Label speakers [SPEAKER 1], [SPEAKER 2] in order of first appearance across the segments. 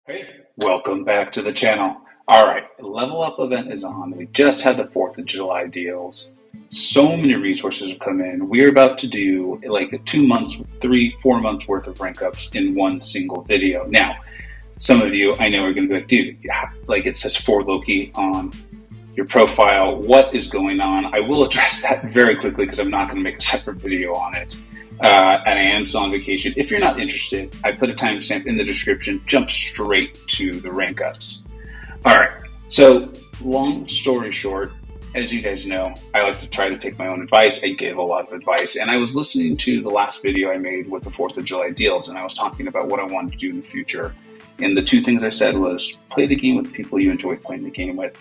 [SPEAKER 1] Hey, welcome back to the channel. All right, level up event is on. We just had the 4th of July deals. So many resources have come in. We're about to do like a 2 months, 3, 4 months worth of rank ups in one single video. Now, some of you I know are going to be like, dude, yeah, like it says for Loki on your profile. What is going on? I will address that very quickly because I'm not going to make a separate video on it. And I am still on vacation. If you're not interested, I put a timestamp in the description. Jump straight to the rank ups. All right. So long story short, as you guys know, I like to try to take my own advice. I give a lot of advice. And I was listening to the last video I made with the 4th of July deals, and I was talking about what I wanted to do in the future. And the two things I said was play the game with people you enjoy playing the game with,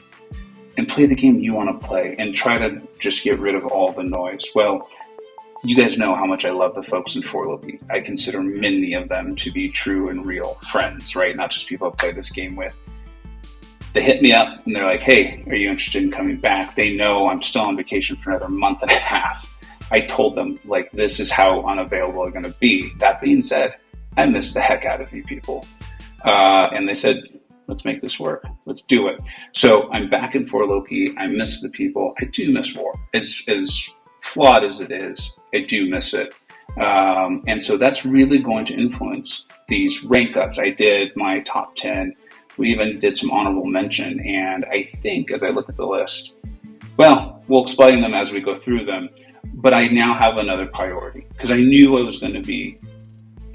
[SPEAKER 1] and play the game you want to play, and try to just get rid of all the noise. Well, you guys know how much I love the folks in 4 Loki. I consider many of them to be true and real friends, right? Not just people I play this game with. They hit me up and they're like, hey, are you interested in coming back? They know I'm still on vacation for another month and a half. I told them, like, this is how unavailable I'm going to be. That being said, I miss the heck out of you people. And they said, let's make this work. Let's do it. So I'm back in 4 Loki. I miss the people. I do miss war. As flawed as it is, I do miss it. And so that's really going to influence these rank ups. I did my top 10. We even did some honorable mention. And I think as I look at the list, well, we'll explain them as we go through them. But I now have another priority because I knew I was going to be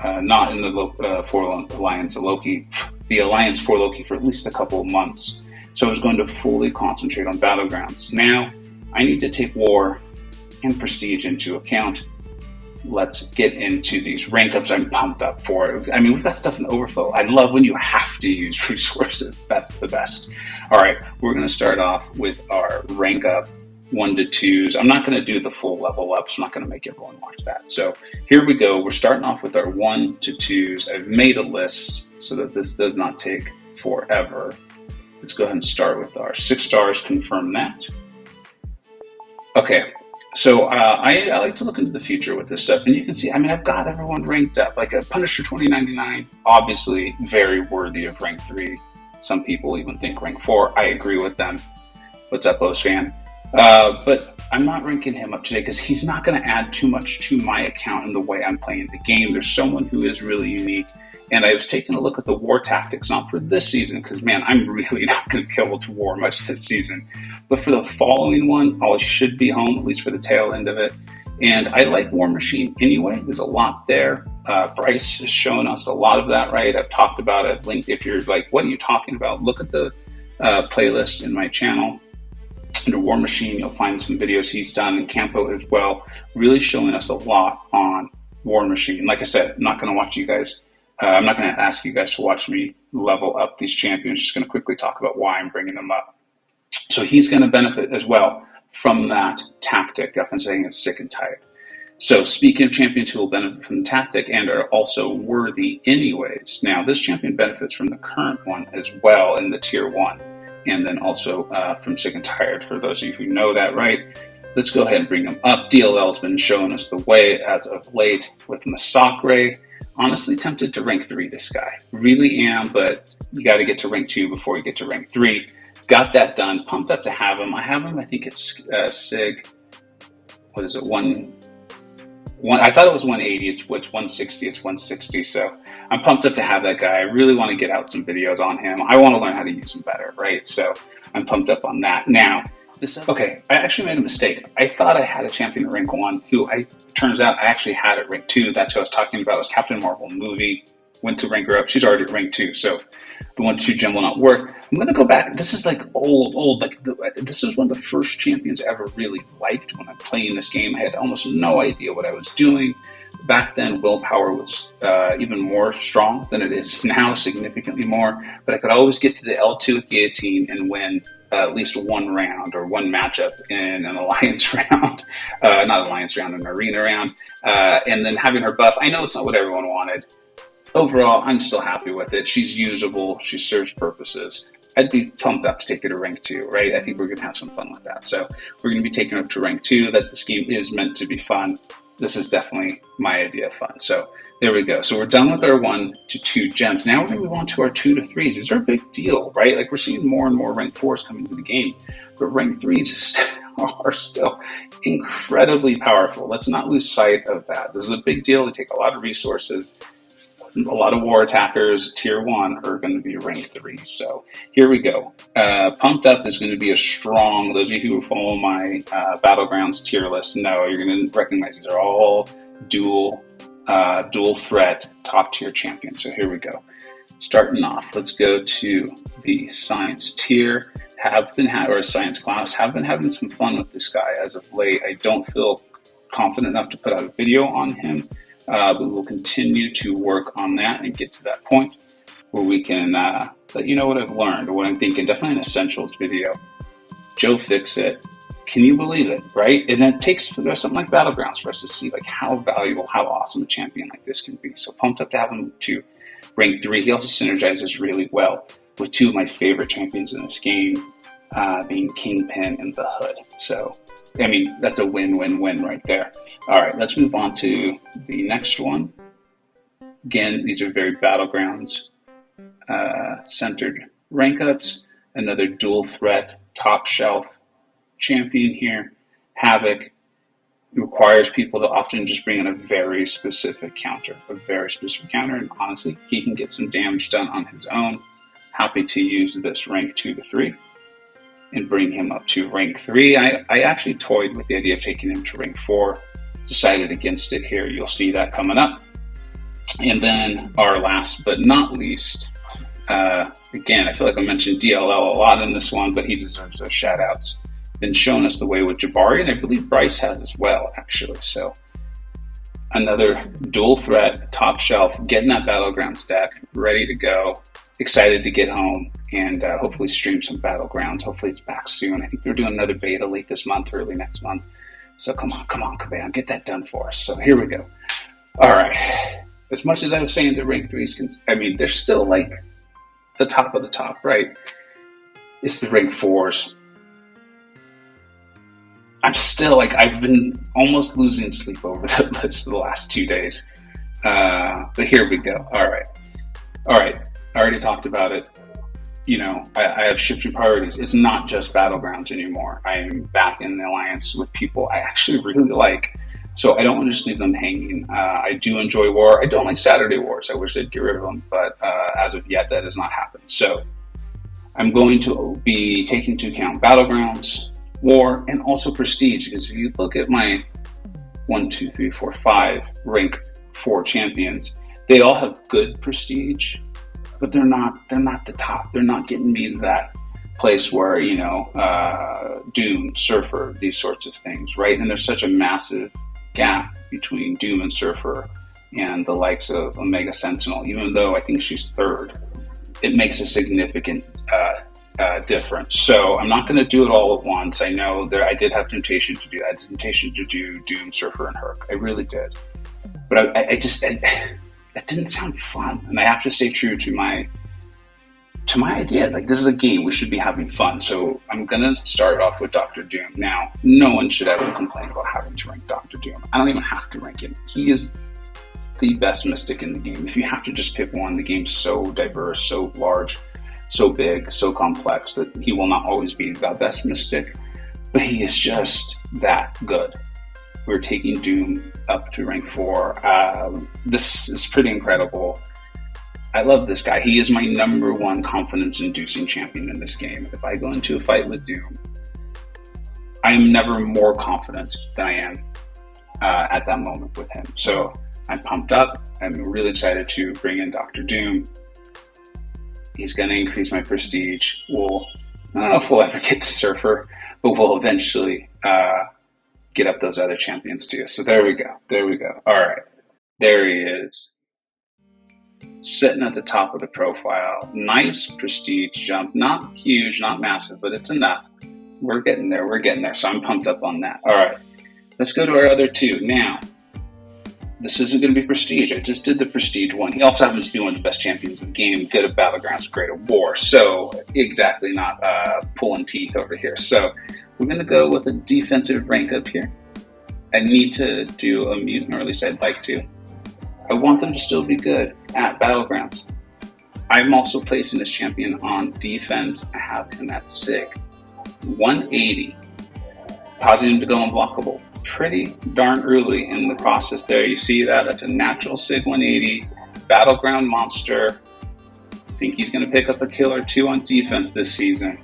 [SPEAKER 1] not in the 4 Alliance of Loki, the Alliance 4 Loki for at least a couple of months. So I was going to fully concentrate on Battlegrounds. Now I need to take war and prestige into account. Let's get into these rank ups. I'm pumped up for it. I mean, we've got stuff in overflow. I love when you have to use resources. That's the best. All right, we're going to start off with our rank up 1 to 2s. I'm not going to do the full level ups. I'm not going to make everyone watch that. So here we go. We're starting off with our 1 to 2s. I've made a list so that this does not take forever. Let's go ahead and start with our 6 stars. Confirm that. Okay. So I like to look into the future with this stuff, and you can see, I mean, I've got everyone ranked up. Like a Punisher 2099, obviously very worthy of rank 3. Some people even think rank 4. I agree with them. What's up, O's fan? But I'm not ranking him up today because he's not going to add too much to my account in the way I'm playing the game. There's someone who is really unique. And I was taking a look at the war tactics, not for this season, because, man, I'm really not going to be able to war much this season. But for the following one, I should be home, at least for the tail end of it. And I like War Machine anyway. There's a lot there. Bryce has shown us a lot of that, right? I've talked about it. Linked. If you're like, what are you talking about? Look at the playlist in my channel. Under War Machine, you'll find some videos he's done, and Campo as well, really showing us a lot on War Machine. Like I said, I'm not going to watch you guys. I'm not going to ask you guys to watch me level up these champions. Just going to quickly talk about why I'm bringing them up. So he's going to benefit as well from that tactic. Definitely saying it's sick and tired. So speaking of champions who will benefit from the tactic and are also worthy anyways. Now this champion benefits from the current one as well in the tier 1. And then also from sick and tired, for those of you who know that, right? Let's go ahead and bring him up. DLL's been showing us the way as of late with MCoC. Honestly tempted to rank 3 this guy. Really am, but you got to get to rank 2 before you get to rank 3. Got that done. Pumped up to have him. I have him, I think it's Sig. What is it? One. I thought it was 180. It's 160. It's 160. So I'm pumped up to have that guy. I really want to get out some videos on him. I want to learn how to use him better, right? So I'm pumped up on that. Now, okay, I actually made a mistake. I thought I had a champion at rank 1 who turns out I actually had at rank 2. That's what I was talking about. It was Captain Marvel movie. Went to rank her up. She's already at rank 2. So the 1 to 2 gem will not work. I'm going to go back. This is like old. Like this is one of the first champions I ever really liked when I'm playing this game. I had almost no idea what I was doing. Back then, willpower was even more strong than it is now, significantly more. But I could always get to the L2 with Guillotine and win at least one round or one matchup in an alliance round. Not alliance round, an arena round. And then having her buff, I know it's not what everyone wanted. Overall, I'm still happy with it. She's usable. She serves purposes. I'd be pumped up to take her to rank 2, right? I think we're going to have some fun with that. So we're going to be taking her up to rank 2. That the scheme is meant to be fun. This is definitely my idea of fun. So There we go. So we're done with our 1 to 2 gems. Now we're going to move on to our 2 to 3's. These are a big deal, right? Like we're seeing more and more rank 4's coming to the game, but rank 3's are still incredibly powerful. Let's not lose sight of that. This is a big deal. They take a lot of resources. A lot of war attackers, tier 1, are going to be rank 3. So here we go. Pumped Up is going to be a strong, those of you who follow my Battlegrounds tier list know you're going to recognize these are all dual threat top tier champions. So here we go. Starting off, let's go to the science tier. Or science class. Have been having some fun with this guy as of late. I don't feel confident enough to put out a video on him, but we'll continue to work on that and get to that point where we can let you know what I've learned or what I'm thinking. Definitely an essentials video. Joe Fixit. Can you believe it, right? And it takes something like Battlegrounds for us to see like how valuable, how awesome a champion like this can be. So pumped up to have him to rank 3. He also synergizes really well with 2 of my favorite champions in this game, being Kingpin and the Hood. So, I mean, that's a win-win-win right there. All right, let's move on to the next one. Again, these are very Battlegrounds centered rank ups. Another dual threat, top shelf champion here. Havoc requires people to often just bring in a very specific counter. And honestly, he can get some damage done on his own. Happy to use this rank 2 to 3 and bring him up to rank 3. I actually toyed with the idea of taking him to rank 4, decided against it here. You'll see that coming up. And then our last but not least, again, I feel like I mentioned DLL a lot in this one, but he deserves those shout outs. Been showing us the way with Jabari, and I believe Bryce has as well, actually. So another dual threat, top shelf, getting that Battlegrounds deck ready to go. Excited to get home and hopefully stream some Battlegrounds. Hopefully it's back soon. I think they're doing another beta late this month, early next month. So come on, Kabam, get that done for us. So here we go. All right. As much as I was saying the rank 3's, they're still like the top of the top, right? It's the rank 4's. I'm still like, I've been almost losing sleep over the list the last 2 days. But here we go. All right. I already talked about it. I have shifting priorities. It's not just Battlegrounds anymore. I am back in the alliance with people I actually really like. So I don't want to just leave them hanging. I do enjoy war. I don't like Saturday wars. I wish they'd get rid of them. But as of yet, that has not happened. So I'm going to be taking into account Battlegrounds, war, and also prestige. Because if you look at my 1, 2, 3, 4, 5 rank 4 champions, they all have good prestige. But they're not the top. They're not getting me to that place where, Doom, Surfer, these sorts of things, right? And there's such a massive gap between Doom and Surfer and the likes of Omega Sentinel. Even though I think she's 3rd, it makes a significant difference. So I'm not going to do it all at once. I know I did have temptation to do that. Temptation to do Doom, Surfer, and Herc. I really did. But that didn't sound fun, and I have to stay true to my idea. Like, this is a game, we should be having fun. So I'm gonna start off with Dr. Doom. Now, no one should ever complain about having to rank Dr. Doom. I don't even have to rank him. He is the best mystic in the game. If you have to just pick one, the game's so diverse, so large, so big, so complex that he will not always be the best mystic, but he is just that good. We're taking Doom up to rank 4. This is pretty incredible. I love this guy. He is my number 1 confidence-inducing champion in this game. If I go into a fight with Doom, I am never more confident than I am at that moment with him. So I'm pumped up. I'm really excited to bring in Dr. Doom. He's going to increase my prestige. I don't know if we'll ever get to Surfer, but we'll eventually get up those other champions too. So there we go. All right. There he is. Sitting at the top of the profile. Nice prestige jump. Not huge, not massive, but it's enough. We're getting there. So I'm pumped up on that. All right. Let's go to our other 2. Now, this isn't going to be prestige. I just did the prestige one. He also happens to be one of the best champions in the game. Good at Battlegrounds, great at war. So exactly not pulling teeth over here. So we're going to go with a defensive rank up here. I need to do a mutant, or at least I'd like to. I want them to still be good at Battlegrounds. I'm also placing this champion on defense. I have him at SIG 180, causing him to go unblockable pretty darn early in the process there. You see that? That's a natural SIG 180, Battleground monster. I think he's going to pick up a kill or two on defense this season.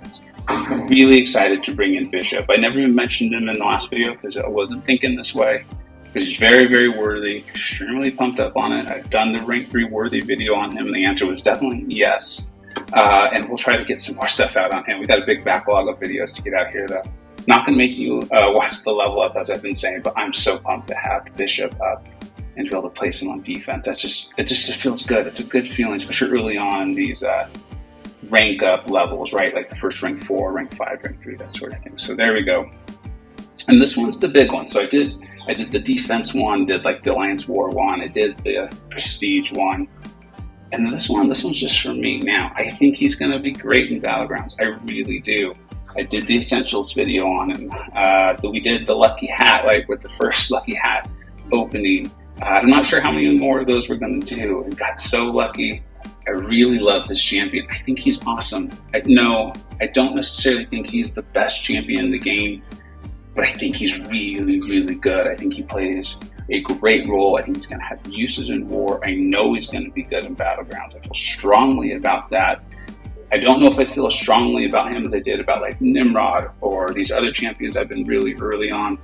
[SPEAKER 1] I'm really excited to bring in Bishop. I never even mentioned him in the last video because I wasn't thinking this way. But he's very, very worthy, extremely pumped up on it. I've done the rank 3 worthy video on him, and the answer was definitely yes. And we'll try to get some more stuff out on him. We got a big backlog of videos to get out here, though. Not going to make you watch the level up, as I've been saying, but I'm so pumped to have Bishop up and be able to place him on defense. It just feels good. It's a good feeling, especially early on in these rank up levels, right? Like the first rank 4, rank 5, rank 3, that sort of thing. So there we go. And this one's the big one. So I did the defense one, did like the Alliance War one, I did the Prestige one. And this one's just for me. Now, I think he's going to be great in Battlegrounds. I really do. I did the Essentials video on him. We did the Lucky Hat, like with the first Lucky Hat opening. I'm not sure how many more of those we're going to do. And got so lucky. I really love this champion. I think he's awesome. I don't necessarily think he's the best champion in the game, but I think he's really, really good. I think he plays a great role. I think he's going to have uses in war. I know he's going to be good in Battlegrounds. I feel strongly about that. I don't know if I feel as strongly about him as I did about like Nimrod or these other champions I've been really early on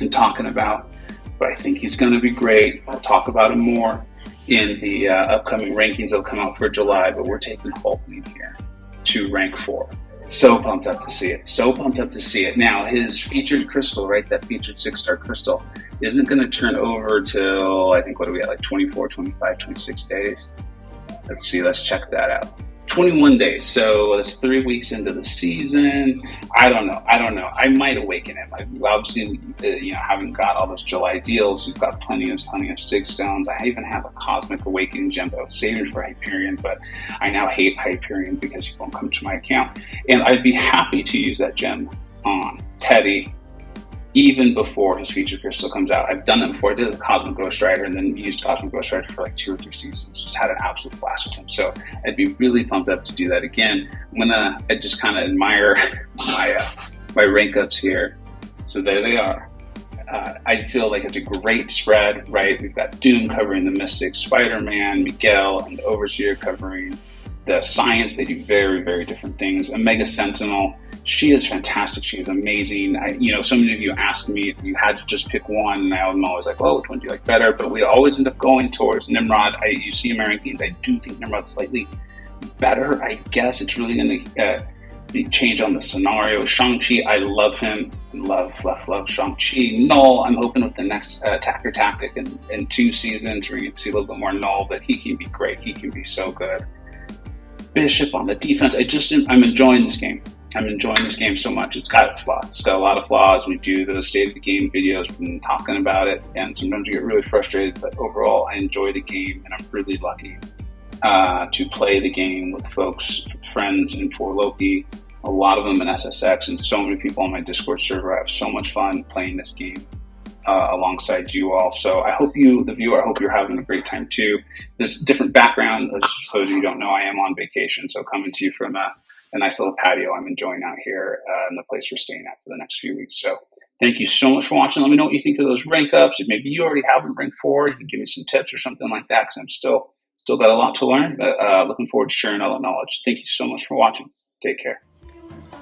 [SPEAKER 1] and talking about, but I think he's going to be great. I'll talk about him more in the upcoming rankings. They'll come out for July, but we're taking Hulkling here to rank 4. So pumped up to see it. So pumped up to see it. Now, his featured crystal, right, that featured 6-star crystal, isn't going to turn over till, I think, what are we at, like 24, 25, 26 days? Let's see, let's check that out. 21 days, so that's 3 weeks into the season. I don't know. I might awaken him. I obviously, haven't got all those July deals. We've got plenty of Sig Stones. I even have a Cosmic Awakening gem that I was saving for Hyperion, but I now hate Hyperion because he won't come to my account. And I'd be happy to use that gem on Teddy even before his feature crystal comes out. I've done it before. I did the Cosmic Ghost Rider and then used Cosmic Ghost Rider for like 2 or 3 seasons. Just had an absolute blast with him. So I'd be really pumped up to do that again. I just kind of admire my rank ups here. So there they are. I feel like it's a great spread, right? We've got Doom covering the Mystics, Spider-Man, Miguel, and the Overseer covering the Science. They do very, very different things. Omega Sentinel, she is fantastic. She is amazing. So many of you asked me if you had to just pick one, and I'm always like, well, which one do you like better? But we always end up going towards Nimrod. You see in my rankings, I do think Nimrod's slightly better. I guess it's really going to change on the scenario. Shang-Chi, I love him. Love Shang-Chi. Null, I'm hoping with the next Attacker Tactic in 2 seasons, we're going to see a little bit more Null, but he can be great. He can be so good. Bishop on the defense. I'm enjoying this game. I'm enjoying this game so much. It's got its flaws. It's got a lot of flaws. We do the state of the game videos. We've been talking about it, and sometimes you get really frustrated, but overall, I enjoy the game, and I'm really lucky to play the game with folks, with friends in 4 Loki, a lot of them in SSX, and so many people on my Discord server. I have so much fun playing this game alongside you all. So I hope you, the viewer, I hope you're having a great time too. This different background, for those of you who don't know, I am on vacation, so coming to you from a nice little patio I'm enjoying out here in the place we're staying at for the next few weeks. So thank you so much for watching. Let me know what you think of those rank ups. If maybe you already have them rank 4, you can give me some tips or something like that, because I'm still got a lot to learn, but looking forward to sharing all that knowledge. Thank you so much for watching. Take care.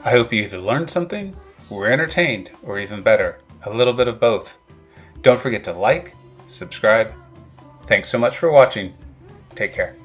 [SPEAKER 2] I hope you either learned something, were entertained, or even better, a little bit of both. Don't forget to like, subscribe. Thanks so much for watching. Take care.